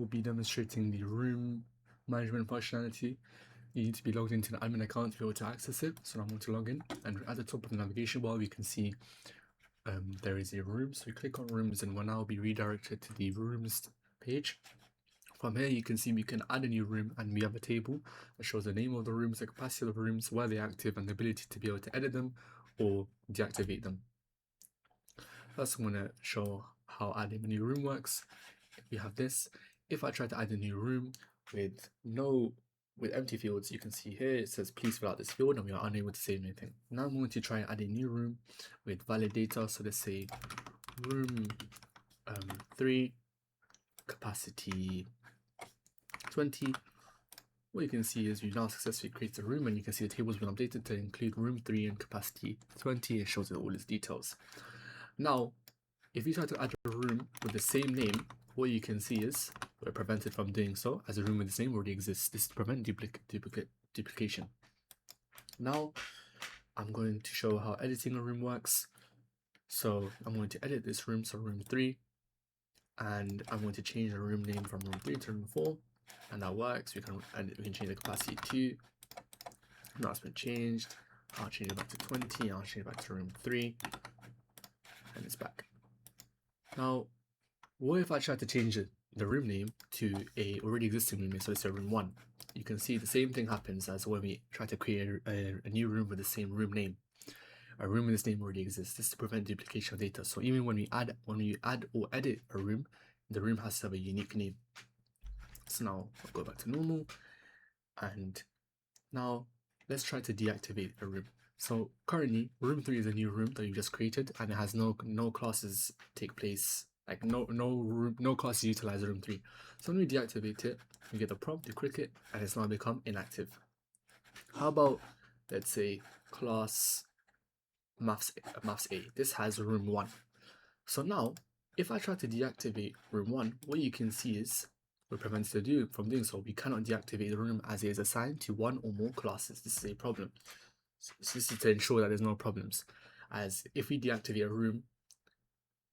will be demonstrating the room management functionality. You need to be logged into an admin account to be able to access it. So I'm going to log in, and at the top of the navigation bar we can see there is a room. So you click on rooms and we'll now be redirected to the rooms page. From here you can see we can add a new room, and we have a table that shows the name of the rooms, the capacity of the rooms, where they're active, and the ability to be able to edit them or deactivate them. First I'm going to show how adding a new room works. We have this. If I try to add a new room with empty fields, you can see here it says please fill out this field, and we are unable to save anything. Now I'm going to try and add a new room with valid data. So let's say room 3, capacity 20. What you can see is we've now successfully created a room, and you can see the table's been updated to include room 3 and capacity 20. It shows it all its details. Now, if you try to add a room with the same name, what you can see is we're prevented from doing so, as a room with the same already exists. This is to prevent duplication. Now, I'm going to show how editing a room works. So I'm going to edit this room, so room 3, and I'm going to change the room name from room 3 to room 4, and that works. We can change the capacity to. Now it's been changed. I'll change it back to 20. I'll change it back to room 3, and it's back. Now, what if I try to change the room name to a already existing room name? So let's say room 1. You can see the same thing happens as when we try to create a new room with the same room name. A room with this name already exists. This is to prevent duplication of data. So even when we add or edit a room, the room has to have a unique name. So now I'll go back to normal, and now let's try to deactivate a room. So currently room 3 is a new room that you just created, and it has no classes take place, like no classes utilize room 3. So when we deactivate it, you get the prompt, you click it, and it's now become inactive. How about, let's say, class maths A. This has room 1. So now if I try to deactivate room 1, what you can see is we're prevented from doing so. We cannot deactivate the room as it is assigned to one or more classes. This is a problem. So this is to ensure that there's no problems, as if we deactivate a room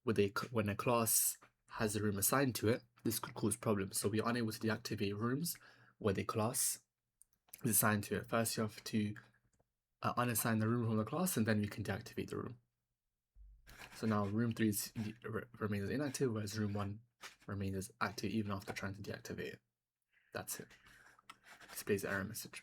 when a class has a room assigned to it, this could cause problems. So we are unable to deactivate rooms where the class is assigned to it. First you have to unassign the room from the class, and then we can deactivate the room. So now room 3 remains inactive, whereas room 1 remains active even after trying to deactivate it. That's it. Displays the error message.